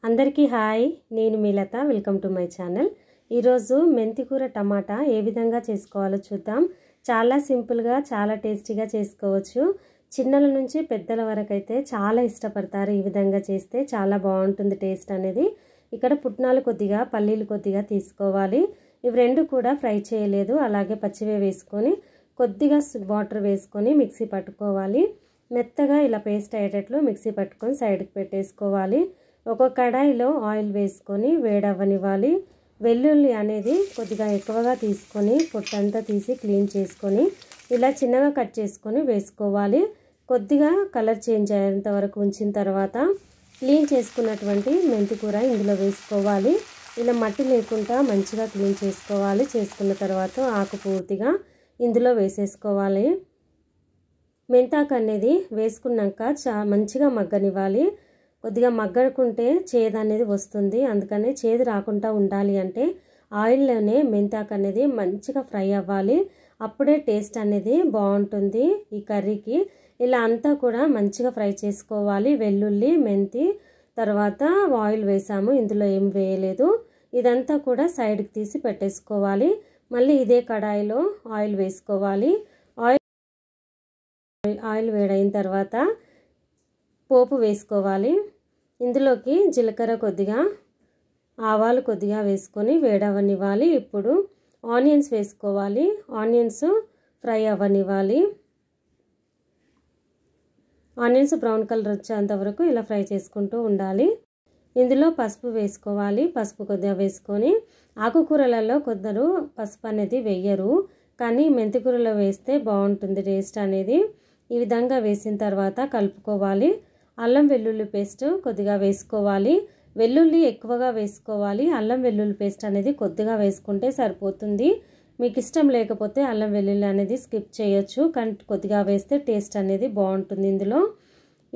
అందరికీ హాయ్, నేను మీ Latha. Welcome to my channel. ఈరోజు మెంతికూర టమాటా ఏ విధంగా చేసుకోవాలో చూద్దాం. చాలా సింపుల్గా, చాలా టేస్టీగా చేసుకోవచ్చు. చిన్నల నుంచి పెద్దల వరకు అయితే చాలా ఇష్టపడతారు. ఈ విధంగా చేస్తే చాలా బాగుంటుంది టేస్ట్ అనేది. ఇక్కడ పుట్నాలు కొద్దిగా, పల్లీలు కొద్దిగా తీసుకోవాలి. ఇవి రెండు కూడా ఫ్రై చేయలేదు, అలాగే పచ్చివే వేసుకొని కొద్దిగా వాటర్ వేసుకొని మిక్సీ పట్టుకోవాలి. మెత్తగా ఇలా పేస్ట్ అయ్యేటట్లు మిక్సీ పట్టుకొని సైడ్కి పెట్టేసుకోవాలి. ఒక కడాయిలో ఆయిల్ వేసుకొని వేడవ్వనివ్వాలి. వెల్లుల్లి అనేది కొద్దిగా ఎక్కువగా తీసుకొని పొట్టంతా తీసి క్లీన్ చేసుకొని ఇలా చిన్నగా కట్ చేసుకొని వేసుకోవాలి. కొద్దిగా కలర్ చేంజ్ అయ్యేంత వరకు ఉంచిన తర్వాత క్లీన్ చేసుకున్నటువంటి మెంతికూర ఇందులో వేసుకోవాలి. ఇలా మట్టి లేకుండా మంచిగా క్లీన్ చేసుకోవాలి. చేసుకున్న తర్వాత ఆకు పూర్తిగా ఇందులో వేసేసుకోవాలి. మెంతాకు అనేది వేసుకున్నాక మంచిగా మగ్గనివ్వాలి. కొద్దిగా మగ్గకుంటే చేదు అనేది వస్తుంది. అందుకని చేదు రాకుండా ఉండాలి అంటే ఆయిల్లోనే మెంతాకు అనేది మంచిగా ఫ్రై అవ్వాలి. అప్పుడే టేస్ట్ అనేది బాగుంటుంది ఈ కర్రీకి. ఇలా అంతా కూడా మంచిగా ఫ్రై చేసుకోవాలి. వెల్లుల్లి, మెంతి, తర్వాత ఆయిల్ వేసాము, ఇందులో ఏం వేయలేదు. ఇదంతా కూడా సైడ్కి తీసి పెట్టేసుకోవాలి. మళ్ళీ ఇదే కడాయిలో ఆయిల్ వేసుకోవాలి. ఆయిల్ వేడైన తర్వాత పోపు వేసుకోవాలి. ఇందులోకి జీలకర్ర కొద్దిగా, ఆవాలు కొద్దిగా వేసుకొని వేడవనివ్వాలి. ఇప్పుడు ఆనియన్స్ వేసుకోవాలి. ఆనియన్స్ ఫ్రై అవ్వనివ్వాలి. ఆనియన్స్ బ్రౌన్ కలర్ వచ్చేంత వరకు ఇలా ఫ్రై చేసుకుంటూ ఉండాలి. ఇందులో పసుపు వేసుకోవాలి. పసుపు కొద్దిగా వేసుకొని, ఆకుకూరలలో కొందరు పసుపు అనేది వేయరు, కానీ మెంతికూరలో వేస్తే బాగుంటుంది టేస్ట్ అనేది. ఈ విధంగా వేసిన తర్వాత కలుపుకోవాలి. అల్లం వెల్లుల్లి పేస్ట్ కొద్దిగా వేసుకోవాలి. వెల్లుల్లి ఎక్కువగా వేసుకోవాలి. అల్లం వెల్లుల్లి పేస్ట్ అనేది కొద్దిగా వేసుకుంటే సరిపోతుంది. మీకు ఇష్టం లేకపోతే అల్లం వెల్లుల్లి అనేది స్కిప్ చేయొచ్చు, కానీ కొద్దిగా వేస్తే టేస్ట్ అనేది బాగుంటుంది ఇందులో.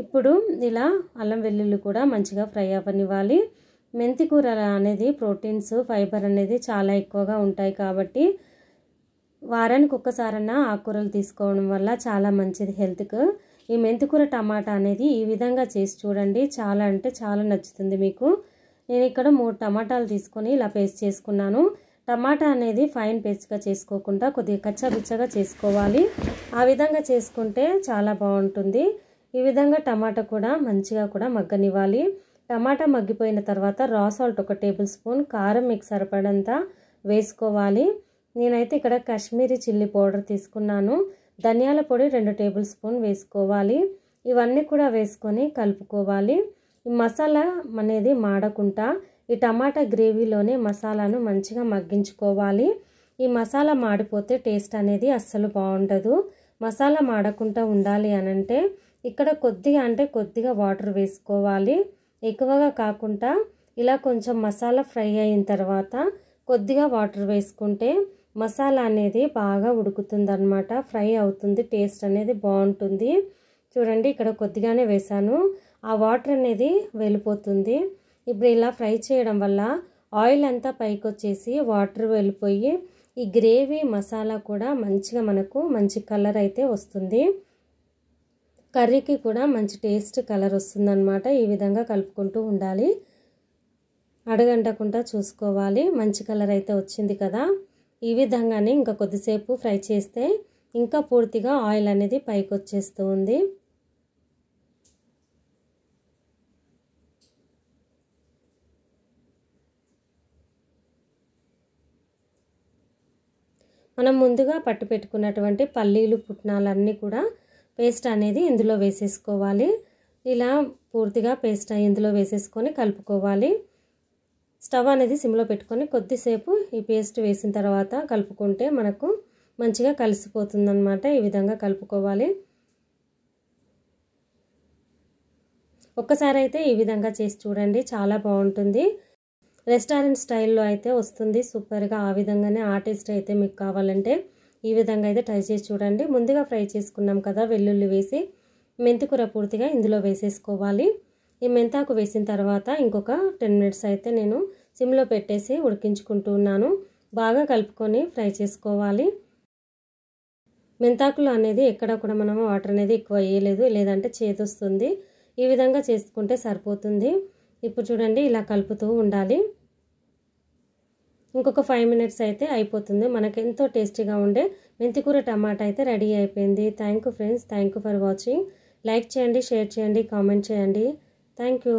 ఇప్పుడు ఇలా అల్లం వెల్లుల్లి కూడా మంచిగా ఫ్రై అవ్వనివ్వాలి. మెంతికూర అనేది ప్రోటీన్స్, ఫైబర్ అనేది చాలా ఎక్కువగా ఉంటాయి కాబట్టి వారానికి ఒక్కసారన్నా ఆకుకూరలు తీసుకోవడం వల్ల చాలా మంచిది హెల్త్కు. ఈ మెంతికూర టమాటా అనేది ఈ విధంగా చేసి చూడండి, చాలా అంటే చాలా నచ్చుతుంది మీకు. నేను ఇక్కడ 3 టమాటాలు తీసుకొని ఇలా పేస్ట్ చేసుకున్నాను. టమాటా అనేది ఫైన్ పేస్ట్గా చేసుకోకుండా కొద్దిగా కచ్చాబిచ్చగా చేసుకోవాలి. ఆ విధంగా చేసుకుంటే చాలా బాగుంటుంది. ఈ విధంగా టమాటా కూడా మంచిగా కూడా మగ్గనివ్వాలి. టమాటా మగ్గిపోయిన తర్వాత రా సాల్ట్ 1 టేబుల్ స్పూన్, కారం మీకు సరిపడంత వేసుకోవాలి. నేనైతే ఇక్కడ కాశ్మీరీ చిల్లీ పౌడర్ తీసుకున్నాను. ధనియాల పొడి 2 టేబుల్ స్పూన్ వేసుకోవాలి. ఇవన్నీ కూడా వేసుకొని కలుపుకోవాలి. ఈ మసాలా అనేది మాడకుండా ఈ టమాటా గ్రేవీలోనే మసాలాను మంచిగా మగ్గించుకోవాలి. ఈ మసాలా మాడిపోతే టేస్ట్ అనేది అస్సలు బాగుండదు. మసాలా మాడకుండా ఉండాలి అనంటే ఇక్కడ కొద్దిగా వాటర్ వేసుకోవాలి. ఎక్కువగా కాకుండా ఇలా కొంచెం మసాలా ఫ్రై అయిన తర్వాత కొద్దిగా వాటర్ వేసుకుంటే మసాలా అనేది బాగా ఉడుకుతుంది అన్నమాట, ఫ్రై అవుతుంది, టేస్ట్ అనేది బాగుంటుంది. చూడండి, ఇక్కడ కొద్దిగానే వేసాను, ఆ వాటర్ అనేది వెళ్ళిపోతుంది. ఇప్పుడు ఇలా ఫ్రై చేయడం వల్ల ఆయిల్ అంతా పైకి వచ్చేసి వాటర్ వెళ్ళిపోయి ఈ గ్రేవీ మసాలా కూడా మంచిగా మనకు మంచి కలర్ అయితే వస్తుంది. కర్రీకి కూడా మంచి టేస్ట్ కలర్ వస్తుంది అన్నమాట. ఈ విధంగా కలుపుకుంటూ ఉండాలి, అడగంటకుండా చూసుకోవాలి. మంచి కలర్ అయితే వచ్చింది కదా. ఈ విధంగానే ఇంకా కొద్దిసేపు ఫ్రై చేస్తే ఇంకా పూర్తిగా ఆయిల్ అనేది పైకి వచ్చేస్తూ ఉంది. మనం ముందుగా పట్టు పెట్టుకున్నటువంటి పల్లీలు, పుట్నాలన్నీ కూడా పేస్ట్ అనేది ఇందులో వేసేసుకోవాలి. ఇలా పూర్తిగా పేస్ట్ ఇందులో వేసేసుకొని కలుపుకోవాలి. స్టవ్ అనేది సిమ్లో పెట్టుకొని కొద్దిసేపు ఈ పేస్ట్ వేసిన తర్వాత కలుపుకుంటే మనకు మంచిగా కలిసిపోతుంది అన్నమాట. ఈ విధంగా కలుపుకోవాలి. ఒక్కసారి అయితే ఈ విధంగా చేసి చూడండి, చాలా బాగుంటుంది. రెస్టారెంట్ స్టైల్లో అయితే వస్తుంది సూపర్గా. ఆ విధంగానే ఆ టేస్ట్ అయితే మీకు కావాలంటే ఈ విధంగా అయితే ట్రై చేసి చూడండి. ముందుగా ఫ్రై చేసుకున్నాం కదా వెల్లుల్లి వేసి, మెంతికూర పూర్తిగా ఇందులో వేసేసుకోవాలి. ఈ మెంతాకు వేసిన తర్వాత ఇంకొక 10 మినిట్స్ అయితే నేను సిమ్లో పెట్టేసి ఉడికించుకుంటూ ఉన్నాను. బాగా కలుపుకొని ఫ్రై చేసుకోవాలి. మెంతాకులు అనేది ఎక్కడ కూడా మనం వాటర్ అనేది ఎక్కువ వేయలేదు, లేదంటే చేదొస్తుంది. ఈ విధంగా చేసుకుంటే సరిపోతుంది. ఇప్పుడు చూడండి ఇలా కలుపుతూ ఉండాలి. ఇంకొక 5 మినిట్స్ అయితే అయిపోతుంది. మనకు ఎంతో టేస్టీగా ఉండే మెంతికూర టమాటా అయితే రెడీ అయిపోయింది. Thank you friends, thank you for watching. Like చేయండి, షేర్ చేయండి, కామెంట్ చేయండి. Thank you.